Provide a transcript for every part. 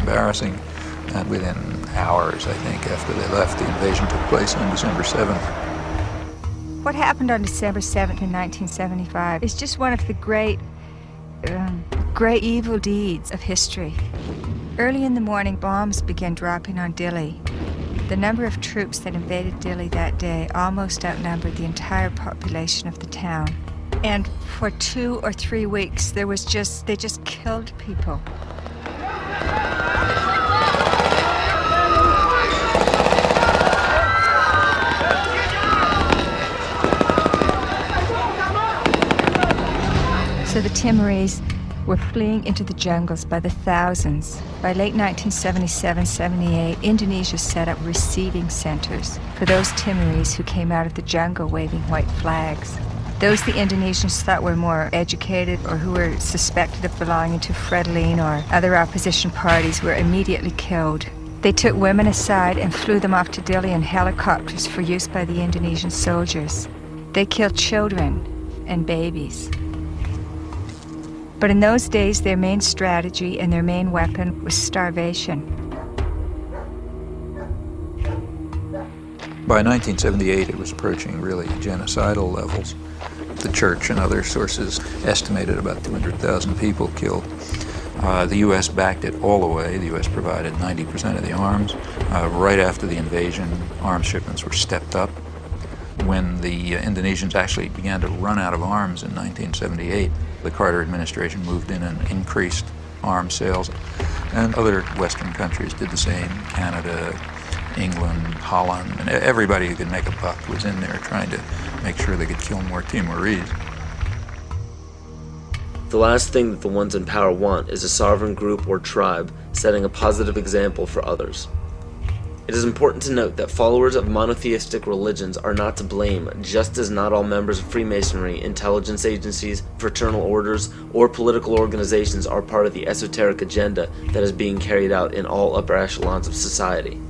embarrassing. And within hours, I think, after they left, the invasion took place on December 7th. What happened on December 7th in 1975 is just one of the great evil deeds of history. Early in the morning, bombs began dropping on Dili. The number of troops that invaded Dili that day almost outnumbered the entire population of the town. And for 2 or 3 weeks, they just killed people. So the Timorese were fleeing into the jungles by the thousands. By late 1977-78, Indonesia set up receiving centers for those Timorese who came out of the jungle waving white flags. Those the Indonesians thought were more educated or who were suspected of belonging to Frelimo or other opposition parties were immediately killed. They took women aside and flew them off to Dili in helicopters for use by the Indonesian soldiers. They killed children and babies. But in those days, their main strategy and their main weapon was starvation. By 1978, it was approaching really genocidal levels. The church and other sources estimated about 200,000 people killed. The U.S. backed it all the way. The U.S. provided 90% of the arms. Right after the invasion, arms shipments were stepped up. When the Indonesians actually began to run out of arms in 1978, the Carter administration moved in and increased arms sales. And other Western countries did the same. Canada, England, Holland, and everybody who could make a buck was in there trying to make sure they could kill more Timorese. The last thing that the ones in power want is a sovereign group or tribe setting a positive example for others. It is important to note that followers of monotheistic religions are not to blame, just as not all members of Freemasonry, intelligence agencies, fraternal orders, or political organizations are part of the esoteric agenda that is being carried out in all upper echelons of society.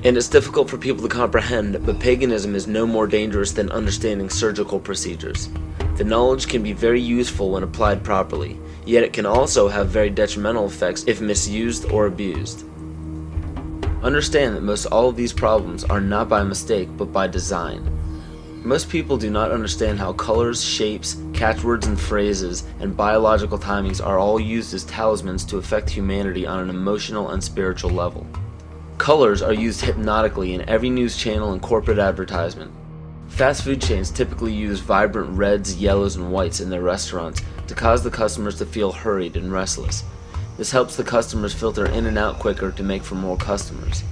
And it's difficult for people to comprehend, but paganism is no more dangerous than understanding surgical procedures. The knowledge can be very useful when applied properly, yet it can also have very detrimental effects if misused or abused. Understand that most all of these problems are not by mistake, but by design. Most people do not understand how colors, shapes, catchwords and phrases, and biological timings are all used as talismans to affect humanity on an emotional and spiritual level. Colors are used hypnotically in every news channel and corporate advertisement. Fast food chains typically use vibrant reds, yellows, and whites in their restaurants to cause the customers to feel hurried and restless. This helps the customers filter in and out quicker to make for more customers.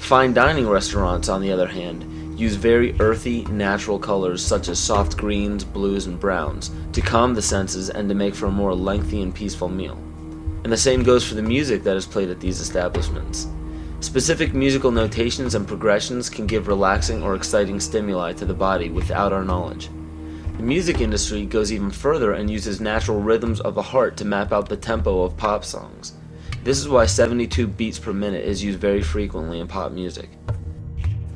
Fine dining restaurants, on the other hand, use very earthy, natural colors such as soft greens, blues, and browns to calm the senses and to make for a more lengthy and peaceful meal. And the same goes for the music that is played at these establishments. Specific musical notations and progressions can give relaxing or exciting stimuli to the body without our knowledge. The music industry goes even further and uses natural rhythms of the heart to map out the tempo of pop songs. This is why 72 beats per minute is used very frequently in pop music.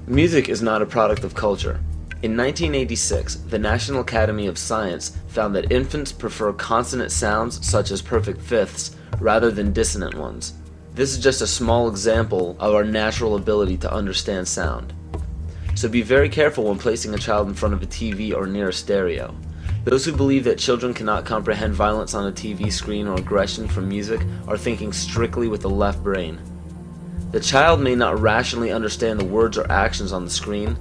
Music is not a product of culture. In 1986, the National Academy of Science found that infants prefer consonant sounds such as perfect fifths rather than dissonant ones. This is just a small example of our natural ability to understand sound. So be very careful when placing a child in front of a TV or near a stereo. Those who believe that children cannot comprehend violence on a TV screen or aggression from music are thinking strictly with the left brain. The child may not rationally understand the words or actions on the screen,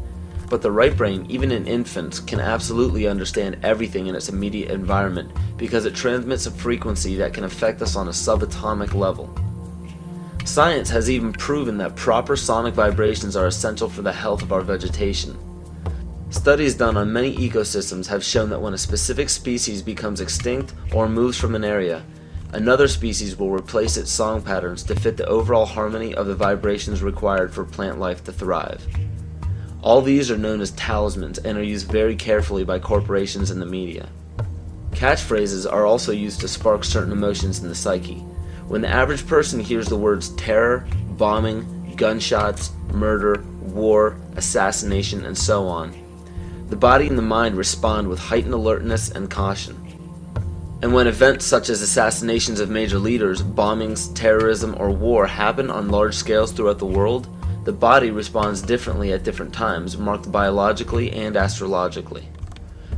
but the right brain, even in infants, can absolutely understand everything in its immediate environment because it transmits a frequency that can affect us on a subatomic level. Science has even proven that proper sonic vibrations are essential for the health of our vegetation. Studies done on many ecosystems have shown that when a specific species becomes extinct or moves from an area, another species will replace its song patterns to fit the overall harmony of the vibrations required for plant life to thrive. All these are known as talismans and are used very carefully by corporations and the media. Catchphrases are also used to spark certain emotions in the psyche. When the average person hears the words terror, bombing, gunshots, murder, war, assassination, and so on, the body and the mind respond with heightened alertness and caution. And when events such as assassinations of major leaders, bombings, terrorism, or war happen on large scales throughout the world, the body responds differently at different times, marked biologically and astrologically.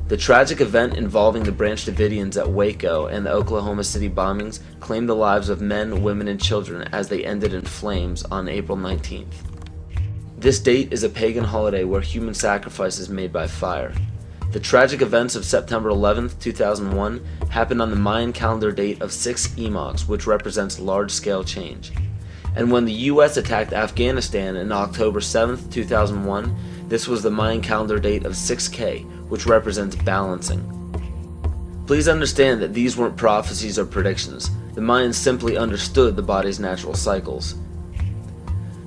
The tragic event involving the Branch Davidians at Waco and the Oklahoma City bombings claimed the lives of men, women, and children as they ended in flames on April 19th. This date is a pagan holiday where human sacrifice is made by fire. The tragic events of September 11th, 2001 happened on the Mayan calendar date of 6 epochs, which represents large-scale change. And when the U.S. attacked Afghanistan on October 7th, 2001, this was the Mayan calendar date of 6K, which represents balancing. Please understand that these weren't prophecies or predictions. The Mayans simply understood the body's natural cycles.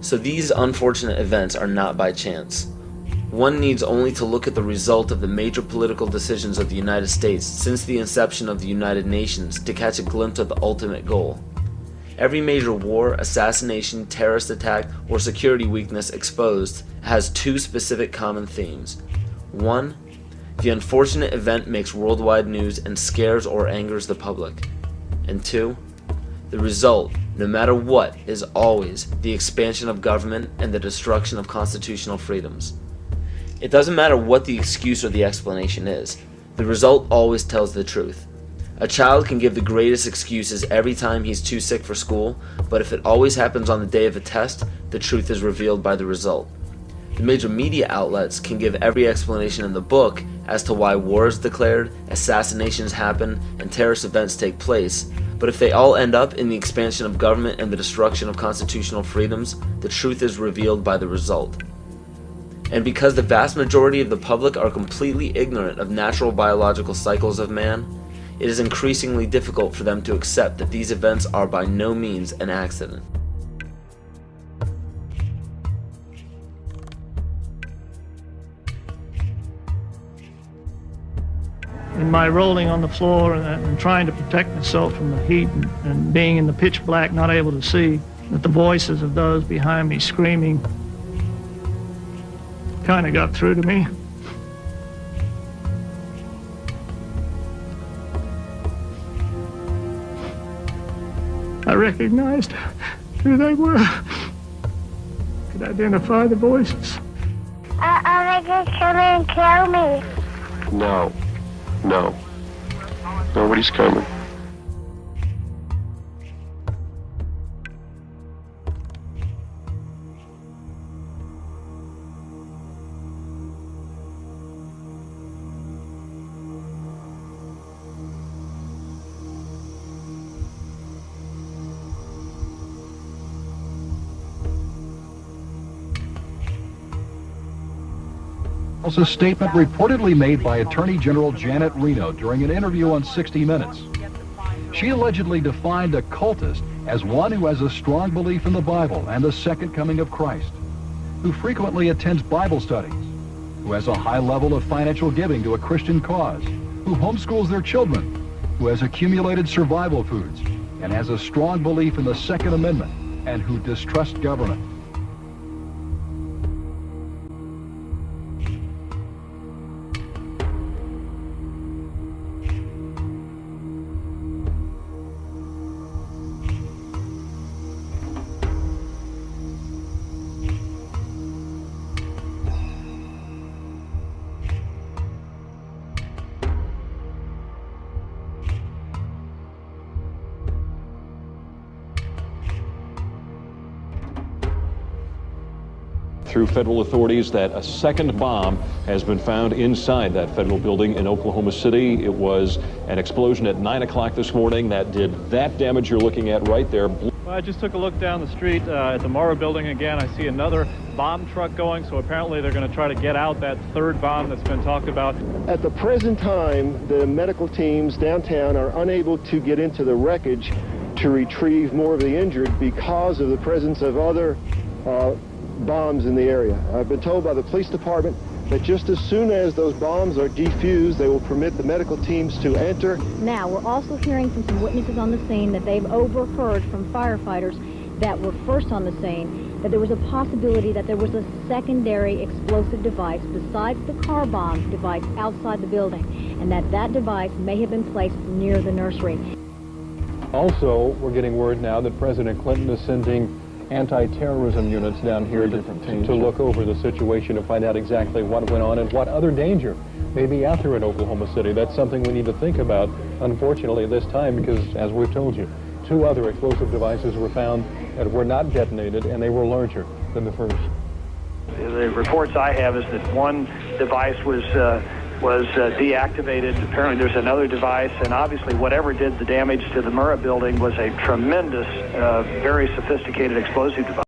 So these unfortunate events are not by chance. One needs only to look at the result of the major political decisions of the United States since the inception of the United Nations to catch a glimpse of the ultimate goal. Every major war, assassination, terrorist attack, or security weakness exposed has two specific common themes. 1. The unfortunate event makes worldwide news and scares or angers the public. And 2. The result, no matter what, is always the expansion of government and the destruction of constitutional freedoms. It doesn't matter what the excuse or the explanation is. The result always tells the truth. A child can give the greatest excuses every time he's too sick for school, but if it always happens on the day of a test, the truth is revealed by the result. The major media outlets can give every explanation in the book as to why war is declared, assassinations happen, and terrorist events take place, but if they all end up in the expansion of government and the destruction of constitutional freedoms, the truth is revealed by the result. And because the vast majority of the public are completely ignorant of natural biological cycles of man, it is increasingly difficult for them to accept that these events are by no means an accident. In my rolling on the floor and trying to protect myself from the heat and being in the pitch black, not able to see, that the voices of those behind me screaming kind of got through to me. I recognized who they were. Could identify the voices. Are they going to come and kill me? No. No. Nobody's coming. A statement reportedly made by Attorney General Janet Reno during an interview on 60 Minutes. She allegedly defined a cultist as one who has a strong belief in the Bible and the second coming of Christ, who frequently attends Bible studies, who has a high level of financial giving to a Christian cause, who homeschools their children, who has accumulated survival foods, and has a strong belief in the Second Amendment, and who distrusts government. Through federal authorities that a second bomb has been found inside that federal building in Oklahoma City. It was an explosion at 9 o'clock this morning that did that damage you're looking at right there. I just took a look down the street at the Morrow building again. I see another bomb truck going, so apparently they're going to try to get out that third bomb that's been talked about. At the present time, the medical teams downtown are unable to get into the wreckage to retrieve more of the injured because of the presence of other bombs in the area. I've been told by the police department that just as soon as those bombs are defused, they will permit the medical teams to enter. Now, we're also hearing from some witnesses on the scene that they've overheard from firefighters that were first on the scene that there was a possibility that there was a secondary explosive device besides the car bomb device outside the building, and that device may have been placed near the nursery. Also, we're getting word now that President Clinton is sending anti-terrorism units down here to look over the situation and find out exactly what went on and what other danger may be out there in Oklahoma City. That's something we need to think about, unfortunately, this time, because, as we've told you, 2 other explosive devices were found that were not detonated, and they were larger than the first. The reports I have is that one device was deactivated. Apparently there's another device, and obviously whatever did the damage to the Murrah building was a tremendous, very sophisticated explosive device.